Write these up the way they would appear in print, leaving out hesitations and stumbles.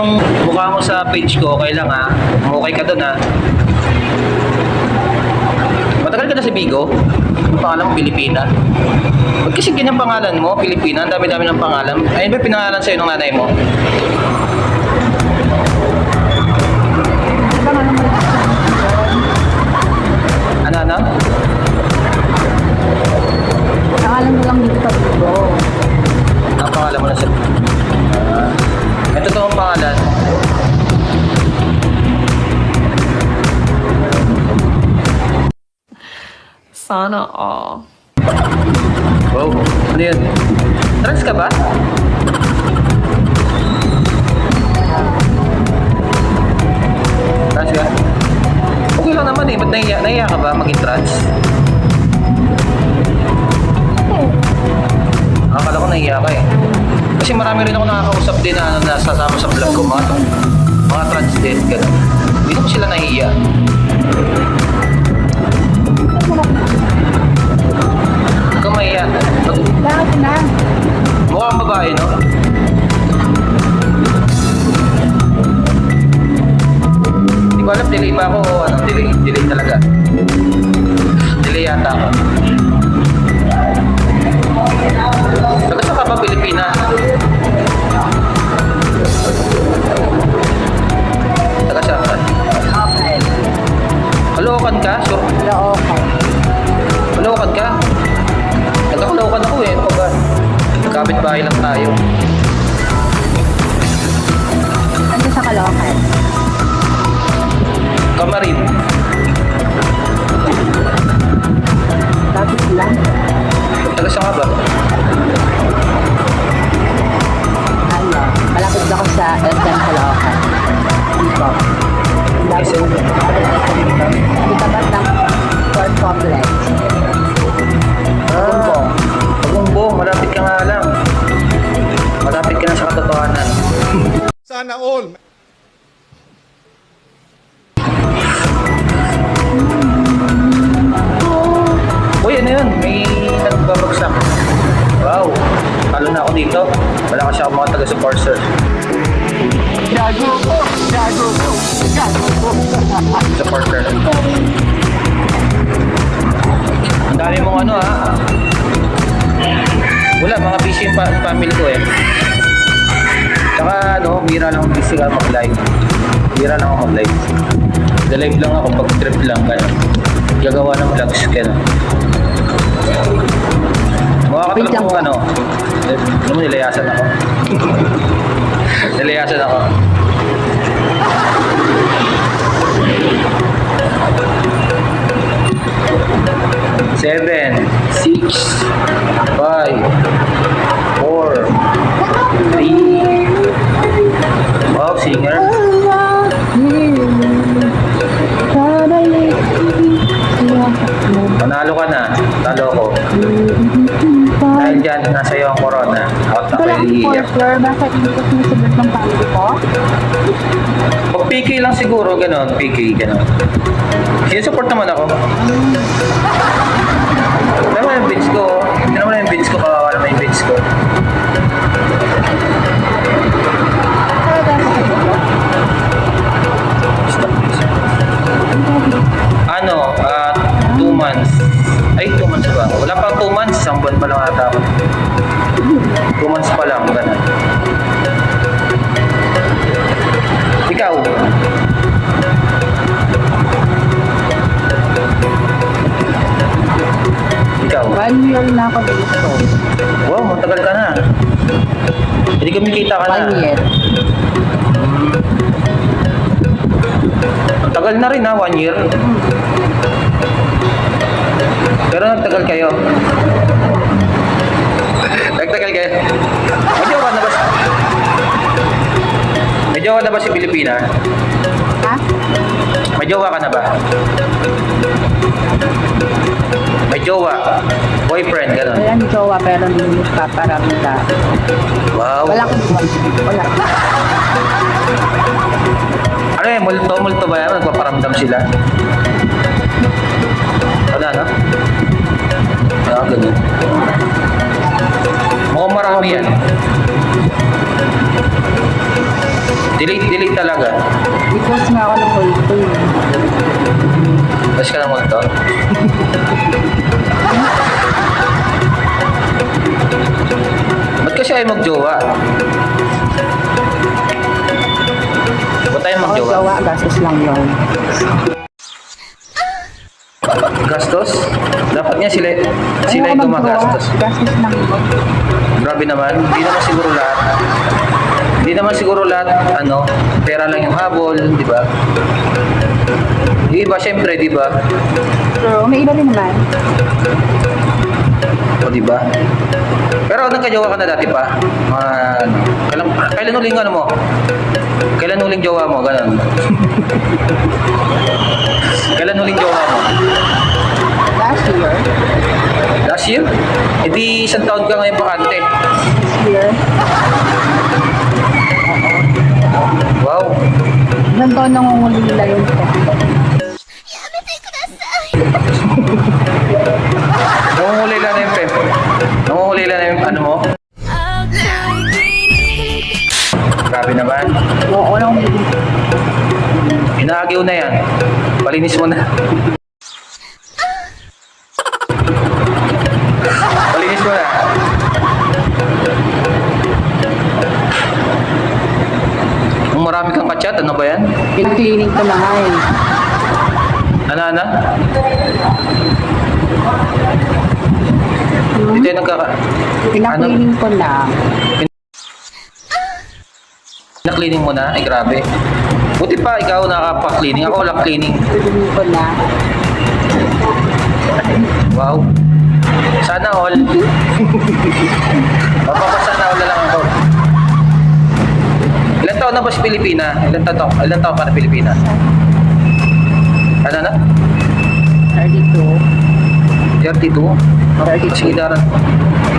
Mukha mo sa page ko, okay lang ha. Okay ka dun ha. Matagal ka na sa Bigo? Ang pangalan mo, Pilipina. Ba't kasi ganyan pangalan mo, Pilipina? Ang dami-dami ng pangalan. Ayun ba pinangalan sa'yo ng nanay mo? Ano? Pangalan mo lang dito sa Bigo. Ang pangalan mo na sa... May totoong pangalan. Sana all. Wow, ano yun? Trans ka ba? Trans ka? Okay lang naman eh, ba't nahiya ka ba maging trans? Akala ko nahiya ka eh. Kasi marami rin ako nakakausap din na nasasama sa vlog ko, mga trans din, gano'n. Hindi ko sila nahiya. Huwag kang mahiya. Bakit na? Mukha kang babae, no? Hindi ko alam, delay ba ako o ano? Delay talaga. Delay yata ako. Taga sa ka ba, Pilipina? Taga sa ka? Caloocan ka? Sure. Caloocan. Caloocan ka? Taga-Caloocan ako eh. Ano ba? Kapit-bahay lang tayo. Ano sa Caloocan? Kamarin. Tapos lang. Taga sa ka ba? Ano? Malapit ako sa SM Caloocan. Dito. SM? Dito ba ng Fort Complex? Pagumbong. Malapit ka nga lang. Malapit ka na sa katotohanan. Sana all. Uy, ano yun? May nagbabagsak. Wow. Talo na ako dito. Wala kasi ako mga taga-support, sir. Supporter. Ang dami mong ano ha. Wala, mga busy yung family ko eh. Tsaka ano, bira lang busy ka mag-live. Bira lang ako mag-live. Live lang ako pag trip lang kaya. Gagawa ng vlogs kaya. Mga katulad kong ano. Ano mo, nilayasan ako. Nilayasan ako. Seven, 6, 5, 4, 3. Wow, singer. Panalo ka na. Talo ko. Dahil dyan, nasa iyo ang corona. Out na Wala kayo akong iiyak. sponsor. Basta ikot mo sa birth ng family ko. Pag PK lang siguro, gano'n. PK, gano'n. Sinusupport naman ako. Alam mo yung beats ko. Hindi naman yung beats ko. Kawawa naman yung beats ko. Stop this. Ano? 2 months. Ay, 2 months ba? Wala pang 2 months. Isang buwan pa lang ata ako. 2 months pa lang. Gano'n. Ikaw? Ikaw? 1 year na ako dito. Wow, matagal ka na. Hindi kumikita ka na. 1 year. Ang tagal na rin ha, 1 year. Pero nagtagal kayo. Nagtagal kayo. May jowa na ba si... May jowa na ba si Pilipina? Ha? May jowa ka na ba? May jowa. Boyfriend, gano'n. Wala ni jowa pero hindi paparamda. Wow. Wala akong jowa. Wala. Ano eh, multo ba yan? Nagpaparamdam sila. Ano, ano? Ah, ganun. Mukhang marami yan. Delete talaga. I-post nga ako ng multo. Tapos ka na multo. Ba't kasi ay magjowa? Ba't tayo Ako magjowa? gawa, gastos lang yun. Gastos? Dapat nga sila Ayoko yung maggawa, gumagastos. gastos lang yun. Grabe naman. Hindi naman siguro lahat. Hindi naman siguro lahat, pera lang yung habol, di ba? Yung iba, syempre, di ba? Pero may iba rin naman. O, di ba? Pero nagka-jowa ka na dati pa? Kailan huling mo? Kailan huling jowa mo? Ganun. Kailan huling jowa mo? Last year. Last year? E di isang taon ka ngayon bakante. This year. Wow. Isang taon nangunguli nila yun. Nangunguli lang na yung pep. Nangunguli lang na yung ano mo. Grabe naman. Oo, nangunguli. Inaagaw na yan. Palinis mo na. Palinis mo na. Kung marami kang kachat, ano ba yan? Pinag-cleaning ko na nga eh. Ana? Dito yung Pinag-cleaning ko na. Na-cleaning mo na? Ay, grabe. Buti pa, ikaw nakapa-cleaning. Ako walang cleaning. Cleaning ko na. Wow. Sana all. Mapapasana all na lang ako. Ilan taon na ba si Pilipina? Ilan taon pa na Pilipina? Ano na? 32. 32?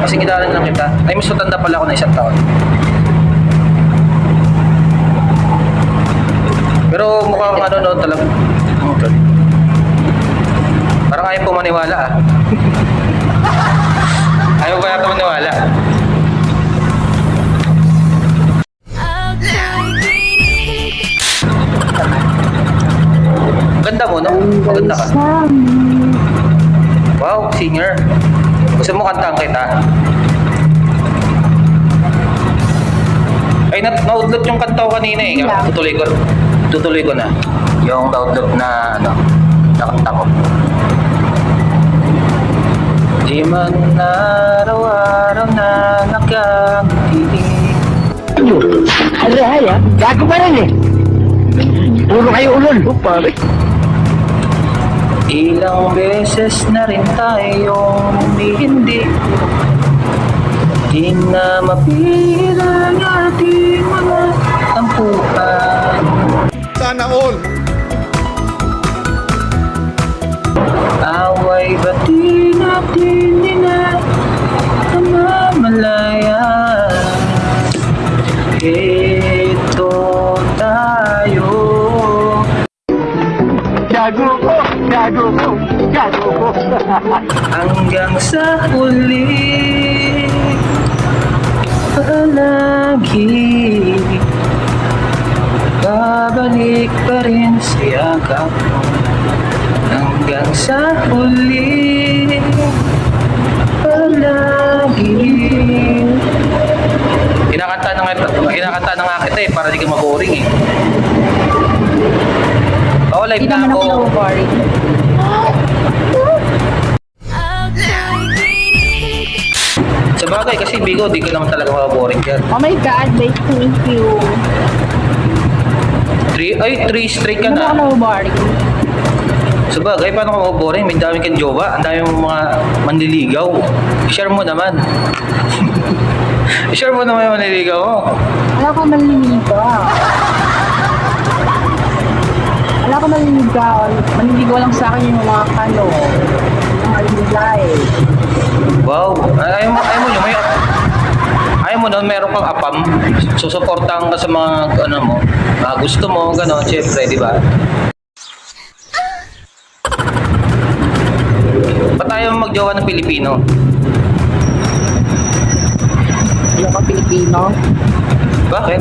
Kasing idaran lang kita. Ay, mas matanda pala ako na isang taon. Pero mukha kang talaga. Okay. Parang ayaw po maniwala ah. Ayaw ba yata maniwala? Ganda mo, no? Maganda ka. Wow, singer. Gusto mo kantaan kita? Ay, na-outload yung kanta ko kanina eh. Tutuloy ko na. Yung na-outload na, nakanta ko. Di man araw-araw na nakangiti. Haya, gago pa rin eh. Puro kayo ulol. Pare. Ilang beses na rin tayong hindi di na mapira ang ating mga tampuhan. Sana all. Away ba't di natin namamalayan? Ito tayo. Gago ko. Hanggang sa huli, palagi babalik pa rin sa yakap mo. Hanggang sa huli, palagi. Kinakanta na nga kita eh, para di ka maboring eh. Oo, live Hindi na naman ako ako. na-worry. Sa bagay, kasi Bigo, di ka naman talaga maboring dyan. Oh my God, babe, thank you. 3 straight ka Hindi naman na. ako na-worry. Sa bagay, paano ka maboring? May dami kang jowa, ang dami mong mga manliligaw. I-share mo naman. I-share mo naman yung manliligaw mo. Wala ko maliligaw. Wala ko maliligaw. Maliligaw lang sa akin yung mga mga live. Wow. Ayaw mo nun, meron kang apam. Susuportahan ka sa mga, mga gusto mo, gano'n, syempre, di ba? Ba't tayo magjowa ng Pilipino? Ayaw ko Pilipino. Bakit?